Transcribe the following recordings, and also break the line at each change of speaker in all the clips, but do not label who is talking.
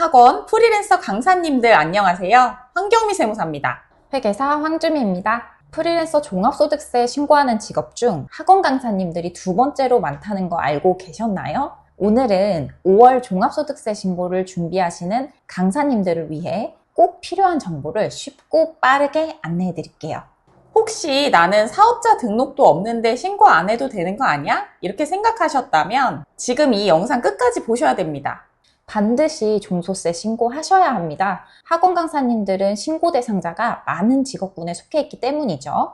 학원, 프리랜서 강사님들 안녕하세요. 황경미 세무사입니다.
회계사 황주미입니다. 프리랜서 종합소득세 신고하는 직업 중 학원 강사님들이 두 번째로 많다는 거 알고 계셨나요? 오늘은 5월 종합소득세 신고를 준비하시는 강사님들을 위해 꼭 필요한 정보를 쉽고 빠르게 안내해 드릴게요.
혹시 나는 사업자 등록도 없는데 신고 안 해도 되는 거 아니야? 이렇게 생각하셨다면 지금 이 영상 끝까지 보셔야 됩니다.
반드시 종소세 신고하셔야 합니다. 학원 강사님들은 신고 대상자가 많은 직업군에 속해 있기 때문이죠.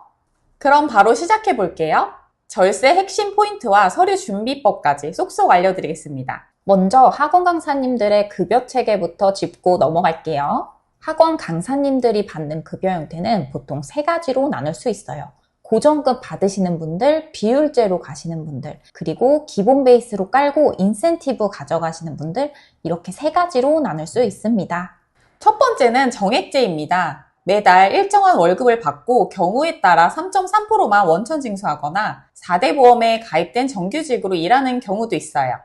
그럼 바로 시작해 볼게요. 절세 핵심 포인트와 서류 준비법까지 쏙쏙 알려드리겠습니다.
먼저 학원 강사님들의 급여 체계부터 짚고 넘어갈게요. 학원 강사님들이 받는 급여 형태는 보통 세 가지로 나눌 수 있어요. 고정급 받으시는 분들, 비율제로 가시는 분들, 그리고 기본 베이스로 깔고 인센티브 가져가시는 분들, 이렇게 세 가지로 나눌 수 있습니다.
첫 번째는 정액제입니다. 매달 일정한 월급을 받고 경우에 따라 3.3%만 원천 징수하거나 4대 보험에 가입된 정규직으로 일하는 경우도 있어요.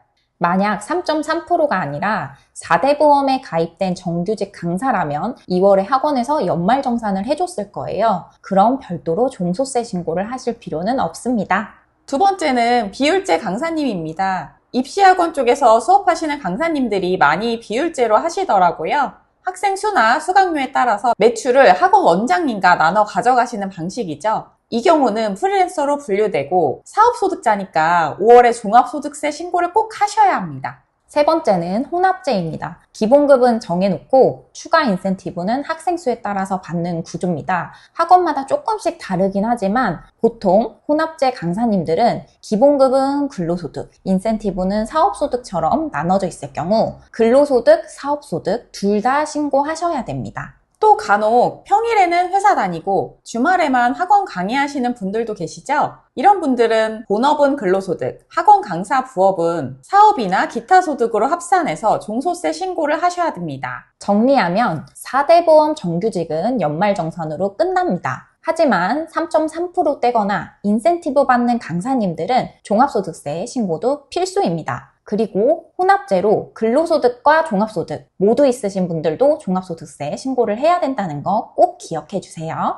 만약 3.3%가 아니라 4대 보험에 가입된 정규직 강사라면 2월에 학원에서 연말정산을 해줬을 거예요. 그럼 별도로 종소세 신고를 하실 필요는 없습니다.
두 번째는 비율제 강사님입니다. 입시학원 쪽에서 수업하시는 강사님들이 많이 비율제로 하시더라고요. 학생 수나 수강료에 따라서 매출을 학원 원장님과 나눠 가져가시는 방식이죠. 이 경우는 프리랜서로 분류되고 사업소득자니까 5월에 종합소득세 신고를 꼭 하셔야 합니다.
세 번째는 혼합제입니다. 기본급은 정해놓고 추가 인센티브는 학생 수에 따라서 받는 구조입니다. 학원마다 조금씩 다르긴 하지만 보통 혼합제 강사님들은 기본급은 근로소득, 인센티브는 사업소득처럼 나눠져 있을 경우 근로소득, 사업소득 둘 다 신고하셔야 됩니다.
또 간혹 평일에는 회사 다니고 주말에만 학원 강의하시는 분들도 계시죠? 이런 분들은 본업은 근로소득, 학원 강사 부업은 사업이나 기타 소득으로 합산해서 종소세 신고를 하셔야 됩니다.
정리하면 4대 보험 정규직은 연말정산으로 끝납니다. 하지만 3.3%떼거나 인센티브 받는 강사님들은 종합소득세 신고도 필수입니다. 그리고 혼합제로 근로소득과 종합소득 모두 있으신 분들도 종합소득세 신고를 해야 된다는 거 꼭 기억해 주세요.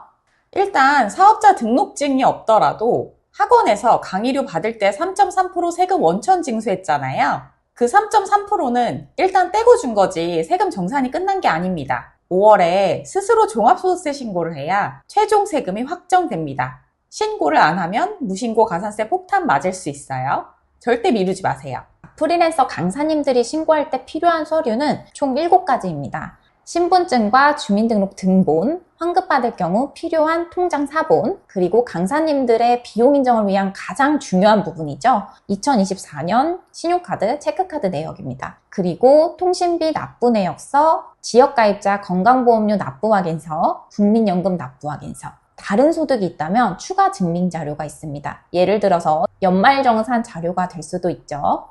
일단 사업자 등록증이 없더라도 학원에서 강의료 받을 때 3.3% 세금 원천 징수했잖아요. 그 3.3%는 일단 떼고 준 거지 세금 정산이 끝난 게 아닙니다. 5월에 스스로 종합소득세 신고를 해야 최종 세금이 확정됩니다. 신고를 안 하면 무신고 가산세 폭탄 맞을 수 있어요. 절대 미루지 마세요.
프리랜서 강사님들이 신고할 때 필요한 서류는 총 7가지입니다. 신분증과 주민등록 등본, 환급받을 경우 필요한 통장 사본, 그리고 강사님들의 비용 인정을 위한 가장 중요한 부분이죠. 2024년 신용카드, 체크카드 내역입니다. 그리고 통신비 납부 내역서, 지역가입자 건강보험료 납부 확인서, 국민연금 납부 확인서, 다른 소득이 있다면 추가 증빙 자료가 있습니다. 예를 들어서 연말정산 자료가 될 수도 있죠.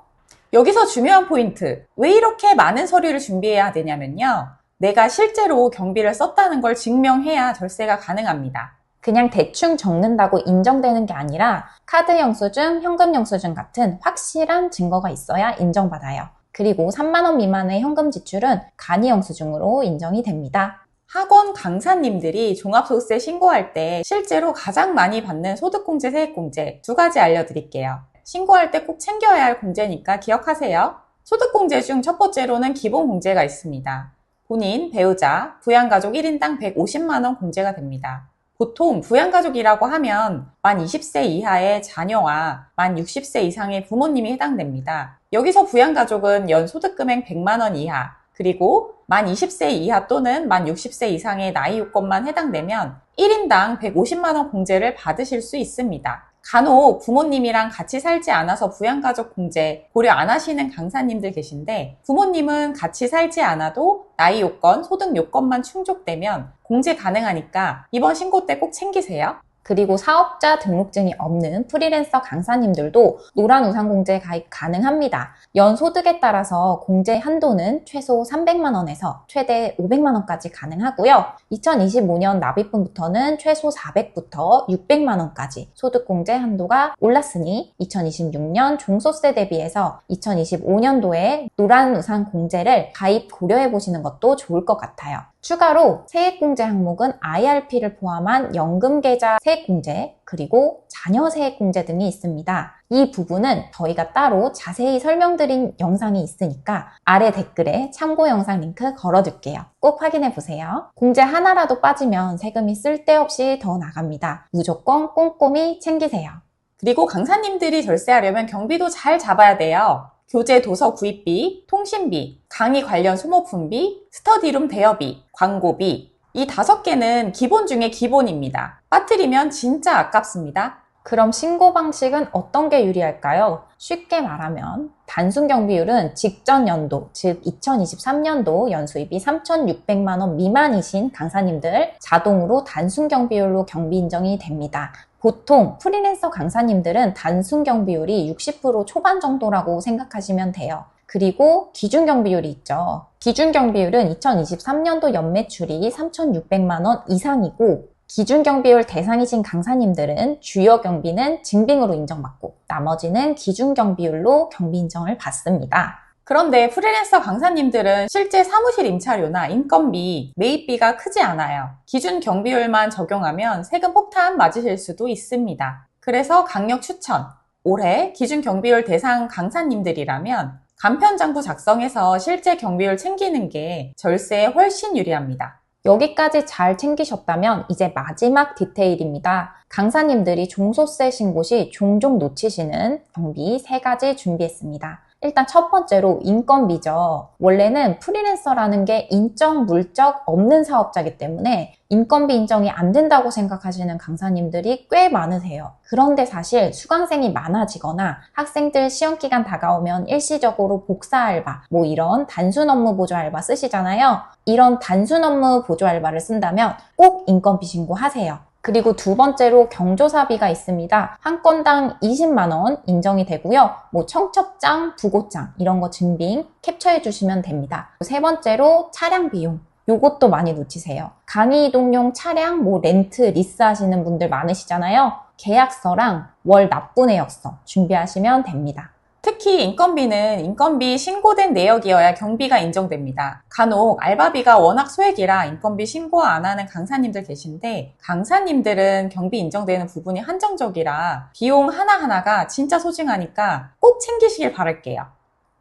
여기서 중요한 포인트, 왜 이렇게 많은 서류를 준비해야 되냐면요. 내가 실제로 경비를 썼다는 걸 증명해야 절세가 가능합니다.
그냥 대충 적는다고 인정되는 게 아니라 카드 영수증, 현금 영수증 같은 확실한 증거가 있어야 인정받아요. 그리고 3만 원 미만의 현금 지출은 간이 영수증으로 인정이 됩니다.
학원 강사님들이 종합소득세 신고할 때 실제로 가장 많이 받는 소득공제, 세액공제 두 가지 알려드릴게요. 신고할 때 꼭 챙겨야 할 공제니까 기억하세요. 소득공제 중 첫 번째로는 기본공제가 있습니다. 본인, 배우자, 부양가족 1인당 150만 원 공제가 됩니다. 보통 부양가족이라고 하면 만 20세 이하의 자녀와 만 60세 이상의 부모님이 해당됩니다. 여기서 부양가족은 연 소득금액 100만 원 이하, 그리고 만 20세 이하 또는 만 60세 이상의 나이 요건만 해당되면 1인당 150만 원 공제를 받으실 수 있습니다. 간혹 부모님이랑 같이 살지 않아서 부양가족 공제 고려 안 하시는 강사님들 계신데 부모님은 같이 살지 않아도 나이 요건, 소득 요건만 충족되면 공제 가능하니까 이번 신고 때 꼭 챙기세요.
그리고 사업자 등록증이 없는 프리랜서 강사님들도 노란우산공제 가입 가능합니다. 연 소득에 따라서 공제 한도는 최소 300만 원에서 최대 500만 원까지 가능하고요. 2025년 납입분부터는 최소 400부터 600만 원까지 소득공제 한도가 올랐으니 2026년 종소세 대비해서 2025년도에 노란우산공제를 가입 고려해보시는 것도 좋을 것 같아요. 추가로 세액공제 항목은 IRP를 포함한 연금계좌 세액공제, 그리고 자녀 세액공제 등이 있습니다. 이 부분은 저희가 따로 자세히 설명드린 영상이 있으니까 아래 댓글에 참고 영상 링크 걸어둘게요. 꼭 확인해 보세요. 공제 하나라도 빠지면 세금이 쓸데없이 더 나갑니다. 무조건 꼼꼼히 챙기세요.
그리고 강사님들이 절세하려면 경비도 잘 잡아야 돼요. 교재 도서 구입비, 통신비, 강의 관련 소모품비, 스터디룸 대여비, 광고비, 이 5개는 기본 중에 기본입니다. 빠뜨리면 진짜 아깝습니다.
그럼 신고 방식은 어떤 게 유리할까요? 쉽게 말하면 단순 경비율은 직전 연도, 즉 2023년도 연수입이 3,600만 원 미만이신 강사님들 자동으로 단순 경비율로 경비 인정이 됩니다. 보통 프리랜서 강사님들은 단순 경비율이 60% 초반 정도라고 생각하시면 돼요. 그리고 기준 경비율이 있죠. 기준 경비율은 2023년도 연매출이 3,600만 원 이상이고 기준 경비율 대상이신 강사님들은 주요 경비는 증빙으로 인정받고 나머지는 기준 경비율로 경비 인정을 받습니다.
그런데 프리랜서 강사님들은 실제 사무실 임차료나 인건비, 매입비가 크지 않아요. 기준 경비율만 적용하면 세금 폭탄 맞으실 수도 있습니다. 그래서 강력 추천! 올해 기준 경비율 대상 강사님들이라면 간편장부 작성해서 실제 경비율 챙기는 게 절세에 훨씬 유리합니다.
여기까지 잘 챙기셨다면 이제 마지막 디테일입니다. 강사님들이 종소세 신고 시 종종 놓치시는 경비 3가지 준비했습니다. 일단 첫 번째로 인건비죠. 원래는 프리랜서라는 게 인적, 물적 없는 사업자이기 때문에 인건비 인정이 안 된다고 생각하시는 강사님들이 꽤 많으세요. 그런데 사실 수강생이 많아지거나 학생들 시험기간 다가오면 일시적으로 복사 알바, 뭐 이런 단순 업무 보조 알바 쓰시잖아요. 이런 단순 업무 보조 알바를 쓴다면 꼭 인건비 신고하세요. 그리고 두 번째로 경조사비가 있습니다. 한 건당 20만 원 인정이 되고요. 뭐 청첩장, 부고장 이런 거 증빙 캡처해 주시면 됩니다. 세 번째로 차량 비용. 요것도 많이 놓치세요. 강의 이동용 차량, 뭐 렌트, 리스 하시는 분들 많으시잖아요. 계약서랑 월 납부 내역서 준비하시면 됩니다.
특히 인건비는 인건비 신고된 내역이어야 경비가 인정됩니다. 간혹 알바비가 워낙 소액이라 인건비 신고 안 하는 강사님들 계신데 강사님들은 경비 인정되는 부분이 한정적이라 비용 하나하나가 진짜 소중하니까 꼭 챙기시길 바랄게요.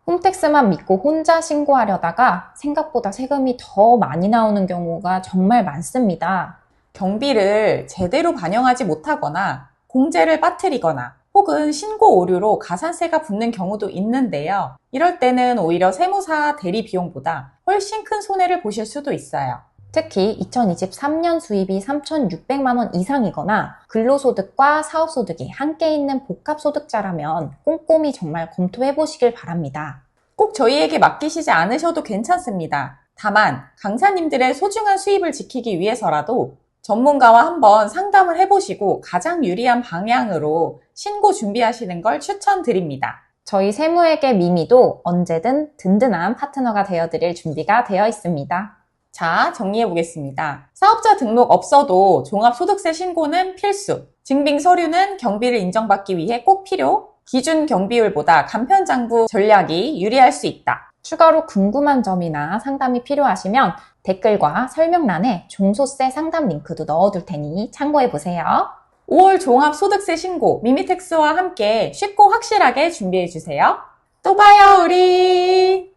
홈택스만 믿고 혼자 신고하려다가 생각보다 세금이 더 많이 나오는 경우가 정말 많습니다.
경비를 제대로 반영하지 못하거나 공제를 빠뜨리거나 혹은 신고 오류로 가산세가 붙는 경우도 있는데요. 이럴 때는 오히려 세무사 대리 비용보다 훨씬 큰 손해를 보실 수도 있어요.
특히 2023년 수입이 3,600만 원 이상이거나 근로소득과 사업소득이 함께 있는 복합소득자라면 꼼꼼히 정말 검토해 보시길 바랍니다.
꼭 저희에게 맡기시지 않으셔도 괜찮습니다. 다만 강사님들의 소중한 수입을 지키기 위해서라도 전문가와 한번 상담을 해보시고 가장 유리한 방향으로 신고 준비하시는 걸 추천드립니다.
저희 세무회계 미미도 언제든 든든한 파트너가 되어드릴 준비가 되어 있습니다.
자, 정리해보겠습니다. 사업자 등록 없어도 종합소득세 신고는 필수, 증빙 서류는 경비를 인정받기 위해 꼭 필요, 기준 경비율보다 간편장부 전략이 유리할 수 있다.
추가로 궁금한 점이나 상담이 필요하시면 댓글과 설명란에 종소세 상담 링크도 넣어둘 테니 참고해보세요.
5월 종합소득세 신고 미미텍스와 함께 쉽고 확실하게 준비해주세요. 또 봐요, 우리!